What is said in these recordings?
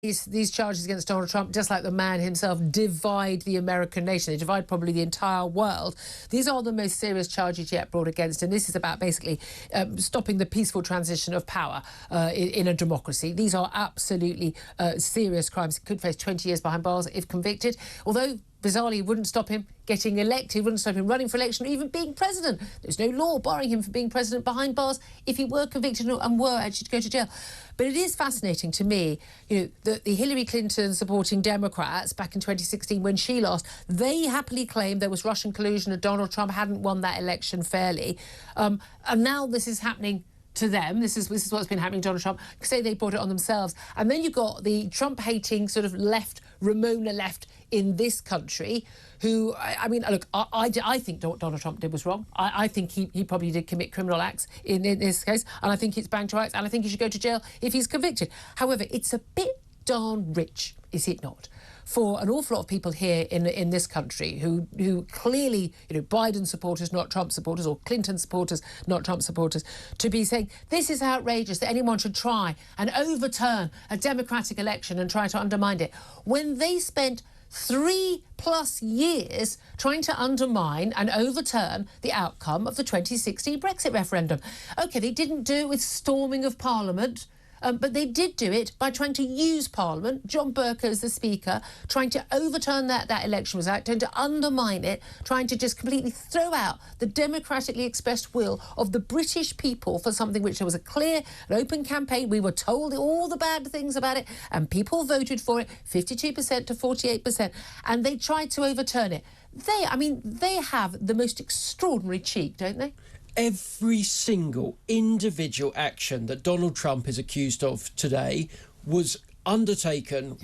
These charges against Donald Trump, just like the man himself, divide the American nation. They divide probably the entire world. These are the most serious charges yet brought against him. This is about basically stopping the peaceful transition of power in a democracy. These are absolutely serious crimes. He could face 20 years behind bars if convicted, although bizarrely, it wouldn't stop him getting elected, wouldn't stop him running for election, or even being president. There's no law barring him from being president behind bars if he were convicted and were actually to go to jail. But it is fascinating to me, that the Hillary Clinton supporting Democrats back in 2016, when she lost, they happily claimed there was Russian collusion and Donald Trump hadn't won that election fairly. And now this is happening to them. This is what's been happening to Donald Trump. Say they brought it on themselves. And then you've got the Trump-hating sort of left, Ramona left in this country, who, I mean, look, I think Donald Trump did was wrong. I think he probably did commit criminal acts in this case, and I think it's bang to rights, and I think he should go to jail if he's convicted. However, it's a bit darn rich, is it not, for an awful lot of people here in this country who clearly, Biden supporters, not Trump supporters, or Clinton supporters, not Trump supporters, to be saying this is outrageous that anyone should try and overturn a democratic election and try to undermine it, when they spent 3+ years trying to undermine and overturn the outcome of the 2016 Brexit referendum. OK, they didn't do it with storming of Parliament, but they did do it by trying to use Parliament, John Bercow as the Speaker, trying to overturn that election result, trying to undermine it, trying to just completely throw out the democratically expressed will of the British people for something which there was a clear and open campaign. We were told all the bad things about it, and people voted for it, 52% to 48%, and they tried to overturn it. They have the most extraordinary cheek, don't they? Every single individual action that Donald Trump is accused of today was undertaken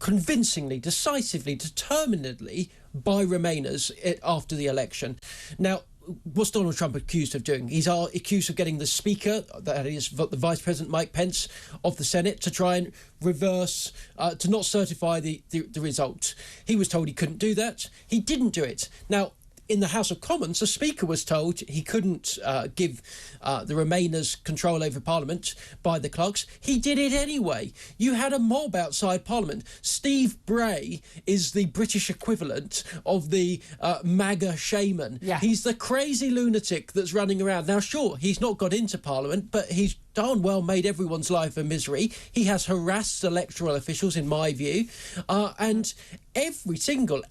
convincingly, decisively, determinedly by Remainers after the election. Now, what's Donald Trump accused of doing? He's accused of getting the Speaker, that is the Vice President Mike Pence of the Senate, to try and reverse, to not certify the result. He was told he couldn't do that. He didn't do it. Now, in the House of Commons, the Speaker was told he couldn't give the Remainers control over Parliament by the clerks. He did it anyway. You had a mob outside Parliament. Steve Bray is the British equivalent of the MAGA shaman. Yeah. He's the crazy lunatic that's running around. Now, sure, he's not got into Parliament, but he's darn well made everyone's life a misery. He has harassed electoral officials, in my view, and every single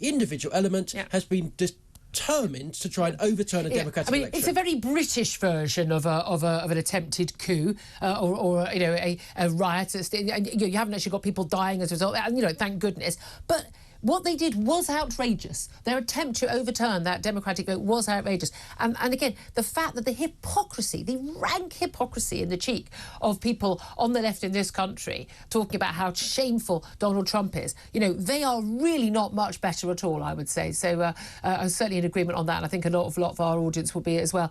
individual element has been determined to try and overturn a democratic election. It's a very British version of an attempted coup or a riot. You haven't actually got people dying as a result, and thank goodness. But what they did was outrageous. Their attempt to overturn that democratic vote was outrageous. And again, the fact that the hypocrisy, the rank hypocrisy in the cheek of people on the left in this country talking about how shameful Donald Trump is, they are really not much better at all, I would say. So I'm certainly in agreement on that, and I think a lot of our audience will be as well.